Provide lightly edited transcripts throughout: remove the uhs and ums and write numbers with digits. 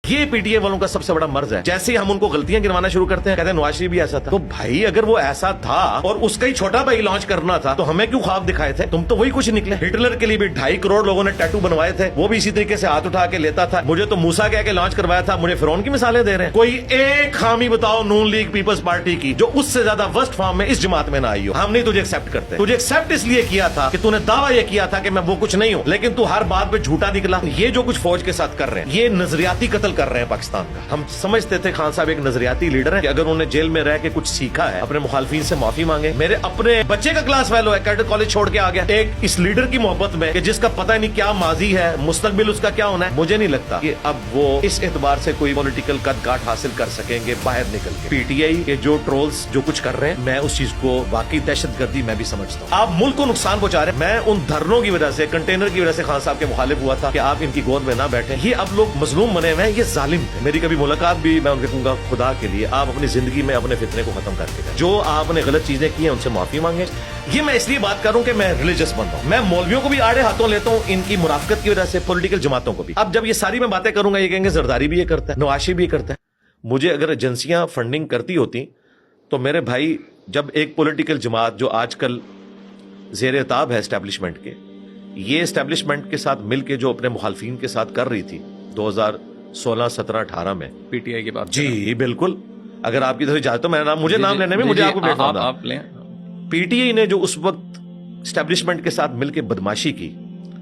یہ P T I والوں کا سب سے بڑا مرض ہے. جیسے ہی ہم ان کو غلطیاں گنوانا شروع کرتے ہیں کہتے ہیں نواز شریف بھی ایسا تھا. تو بھائی اگر وہ ایسا تھا اور اس کا ہی چھوٹا بھائی لانچ کرنا تھا تو ہمیں کیوں خواب دکھائے تھے؟ تم تو وہی کچھ نکلے. ہٹلر کے لیے بھی 2.5 کروڑ لوگوں نے ٹیٹو بنوائے تھے, وہ بھی اسی طریقے سے ہاتھ اٹھا کے لیتا تھا. مجھے تو موسیٰ کہہ کے لانچ کروایا تھا, مجھے فرعون کی مثالیں دے رہے ہیں. کوئی ایک خامی بتاؤ نون لیگ پیپلز پارٹی کی جو اس سے زیادہ ورسٹ فارم میں اس جماعت میں نہ آئی ہو. ہم نہیں تجھے ایکسپٹ کرتے. تجھے ایکسپٹ اس لیے کیا تھا کہ تو نے دعویٰ یہ کیا تھا کہ میں وہ کچھ نہیں ہوں, لیکن تو ہر بات پہ جھوٹا نکلا. یہ جو کچھ فوج کے ساتھ کر رہے ہیں یہ نظریاتی قتل کر رہے ہیں پاکستان کا. ہم سمجھتے تھے خان صاحب ایک نظریاتی لیڈر ہیں کہ اگر انہوں نے جیل میں رہ کے کچھ سیکھا ہے اپنے مخالفین سے معافی مانگے. میرے اپنے بچے کا کلاس فیلو ہے, کیڈر کالج چھوڑ کے آ گیا ایک اس لیڈر کی محبت میں کہ جس کا پتہ نہیں کیا ماضی ہے, مستقبل اس کا کیا ہونا ہے. مجھے نہیں لگتا کہ اب وہ اس اعتبار سے کوئی پولیٹیکل قد کاٹ حاصل کر سکیں گے باہر نکل کے. پی ٹی آئی کے جو ٹرولز جو کچھ کر رہے ہیں میں اس چیز کو واقعی دہشت گردی میں بھی سمجھتا ہوں. آپ ملک کو نقصان پہنچا رہے ہیں. میں ان دھرنوں کی وجہ سے, کنٹینر کی وجہ سے خان صاحب کے مخالف ہوا تھا کہ آپ ان کی گود میں نہ بیٹھیں. یہ اب لوگ مظلوم بنے ہوئے ہیں, یہ ظالم تھے. میری کبھی ملاقات بھی میں ان کے کہوں گا خدا کے لیے آپ اپنی زندگی میں اپنے فتنے کو ختم کر کے جائیں. جو آپ نے غلط چیزیں کی ہیں ان سے معافی مانگیں. یہ میں اس لیے بات کر رہا ہوں کہ میں ریلیجس بنتا ہوں. میں مولویوں کو بھی آڑے ہاتھوں لیتا ہوں ان کی مرافقت کی وجہ سے, پولیٹیکل جماعتوں کو بھی. اب جب یہ ساری میں باتیں کروں گا یہ کہیں گے زرداری بھی یہ کرتا ہے, نواز شریف بھی یہ کرتا ہے. مجھے اگر ایجنسیاں فنڈنگ کرتی ہوتی تو میرے بھائی جب ایک پولیٹیکل جماعت جو آج کل زیر عتاب ہے اسٹیبلشمنٹ کے, یہ اسٹیبلشمنٹ کے ساتھ مل کے جو اپنے مخالفین کے ساتھ کر رہی تھی 2016, 17, 18 میں پی ٹی آئی کی بات. جی بالکل. اگر آپ کی طرف اجازت تو میں مجھے نام لینے میں مجھے آپ کو پلیٹ فارم آپ لیں. پی ٹی آئی نے جو اس وقت اسٹیبلشمنٹ کے ساتھ مل کے بدماشی کی,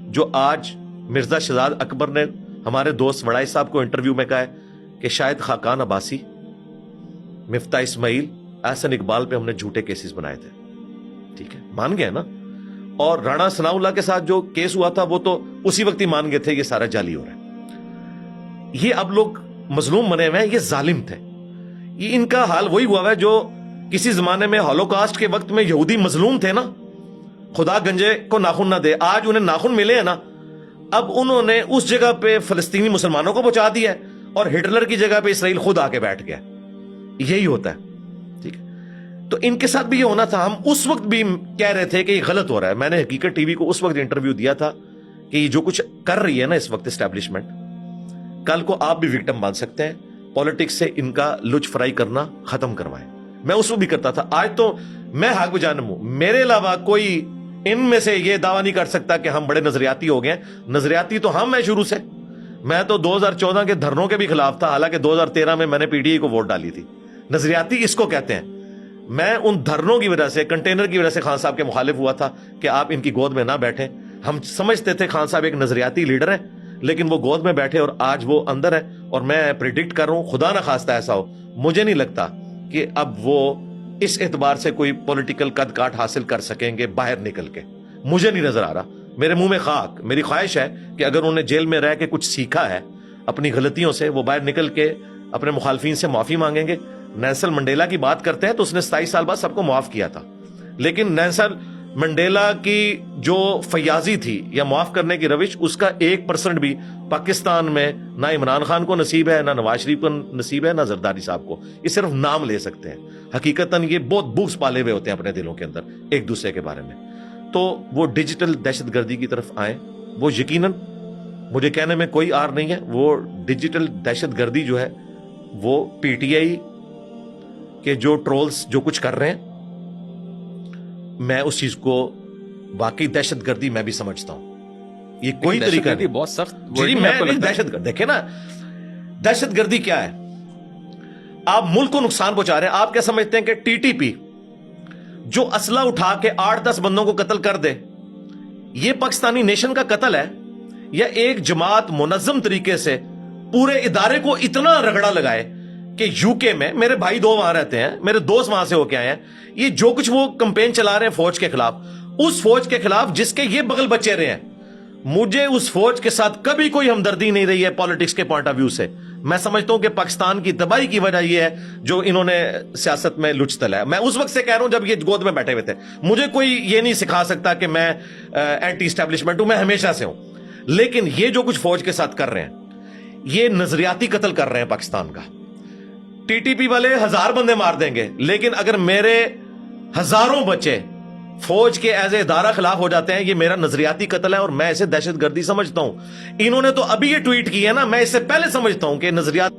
جو آج مرزا شہزاد اکبر نے ہمارے دوست وڑائی صاحب کو انٹرویو میں کہا ہے کہ شاید خاقان عباسی, مفتاح اسماعیل, احسن اقبال پہ ہم نے جھوٹے کیسز بنائے تھے. ٹھیک ہے, مان گئے نا. اور رانا ثناء اللہ کے ساتھ جو کیس ہوا تھا وہ تو اسی وقت ہی مان گئے تھے یہ سارا جعلی ہو رہا ہے. یہ اب لوگ مظلوم بنے ہوئے ہیں, یہ ظالم تھے. یہ ان کا حال وہی ہوا ہے جو کسی زمانے میں ہولوکاسٹ کے وقت میں یہودی مظلوم تھے نا, خدا گنجے کو ناخن نہ دے. آج انہیں ناخن ملے ہیں نا, اب انہوں نے اس جگہ پہ فلسطینی مسلمانوں کو پہنچا دیا ہے اور ہٹلر کی جگہ پہ اسرائیل خود آ کے بیٹھ گیا. یہی ہوتا ہے. ٹھیک ہے, تو ان کے ساتھ بھی یہ ہونا تھا. ہم اس وقت بھی کہہ رہے تھے کہ یہ غلط ہو رہا ہے. میں نے حقیقت ٹی وی کو اس وقت انٹرویو دیا تھا کہ یہ جو کچھ کر رہی ہے نا اس وقت اسٹیبلشمنٹ, کل کو آپ بھی وکٹم بن سکتے ہیں. پالیٹکس سے ان کا لچ فرائی کرنا ختم کروائیں. میں اس وقت بھی کرتا تھا, آج تو میں حق بجانب ہوں. میرے علاوہ کوئی ان میں سے یہ دعویٰ نہیں کر سکتا کہ ہم بڑے نظریاتی ہو گئے. نظریاتی تو ہم ہیں شروع سے. میں تو 2014 کے دھرنوں کے بھی خلاف تھا, حالانکہ 2013 میں میں نے پی ٹی آئی کو ووٹ ڈالی تھی. نظریاتی اس کو کہتے ہیں. میں ان دھرنوں کی وجہ سے, کنٹینر کی وجہ سے خان صاحب کے مخالف ہوا تھا کہ آپ ان کی گود میں نہ بیٹھیں. ہم سمجھتے تھے خان صاحب ایک نظریاتی لیڈر ہیں, لیکن وہ گود میں بیٹھے اور آج وہ اندر ہے. اور میں پریڈکٹ کر رہا ہوں, خدا نہ خواستہ ایسا ہو, مجھے نہیں لگتا کہ اب وہ اس اعتبار سے کوئی پولیٹیکل قد کاٹ حاصل کر سکیں گے باہر نکل کے. مجھے نہیں نظر آ رہا. میرے منہ میں خاک. میری خواہش ہے کہ اگر انہوں نے جیل میں رہ کے کچھ سیکھا ہے اپنی غلطیوں سے, وہ باہر نکل کے اپنے مخالفین سے معافی مانگیں گے. نیلسن منڈیلا کی بات کرتے ہیں تو اس نے 27 سال بعد سب کو معاف کیا تھا, لیکن نیلسن منڈیلا کی جو فیاضی تھی یا معاف کرنے کی روش, اس کا 1% بھی پاکستان میں نہ عمران خان کو نصیب ہے, نہ نواز شریف کو نصیب ہے, نہ زرداری صاحب کو. یہ صرف نام لے سکتے ہیں. حقیقتاً یہ بہت بغض پالے ہوئے ہوتے ہیں اپنے دلوں کے اندر ایک دوسرے کے بارے میں. تو وہ ڈیجیٹل دہشت گردی کی طرف آئیں. وہ یقیناً مجھے کہنے میں کوئی آر نہیں ہے, وہ ڈیجیٹل دہشت گردی جو ہے وہ پی ٹی آئی کہ جو ٹرولز جو کچھ کر رہے ہیں, میں اس چیز کو واقعی دہشت گردی میں بھی سمجھتا ہوں. یہ کوئی طریقہ نہیں. بہت سخت جی میں دہشت گرد دیکھیں نا, دہشت گردی کیا ہے؟ آپ ملک کو نقصان پہنچا رہے ہیں. آپ کیا سمجھتے ہیں کہ ٹی ٹی پی جو اسلحہ اٹھا کے 8-10 بندوں کو قتل کر دے, یہ پاکستانی نیشن کا قتل ہے, یا ایک جماعت منظم طریقے سے پورے ادارے کو اتنا رگڑا لگائے کہ یو کے میں, میرے بھائی 2 وہاں رہتے ہیں, میرے دوست وہاں سے ہو کے آئے ہیں, یہ جو کچھ وہ کمپین چلا رہے ہیں فوج کے خلاف, اس فوج کے خلاف جس کے یہ بغل بچے رہے ہیں, مجھے اس فوج کے ساتھ کبھی کوئی ہمدردی نہیں رہی ہے پالیٹکس کے پوائنٹ آف ویو سے. میں سمجھتا ہوں کہ پاکستان کی تباہی کی وجہ یہ ہے جو انہوں نے سیاست میں لچ تلا ہے. میں اس وقت سے کہہ رہا ہوں جب یہ گود میں بیٹھے ہوئے تھے. مجھے کوئی یہ نہیں سکھا سکتا کہ میں اینٹی اسٹیبلشمنٹ ہوں, میں ہمیشہ سے ہوں, لیکن یہ جو کچھ فوج کے ساتھ کر رہے ہیں یہ نظریاتی قتل کر رہے ہیں پاکستان کا. ٹی ٹی پی والے 1000 بندے مار دیں گے, لیکن اگر میرے ہزاروں بچے فوج کے ایز اے ادارہ خلاف ہو جاتے ہیں. یہ میرا نظریاتی قتل ہے اور میں اسے دہشت گردی سمجھتا ہوں. انہوں نے تو ابھی یہ ٹویٹ کی ہے نا, میں اس سے پہلے سمجھتا ہوں کہ نظریات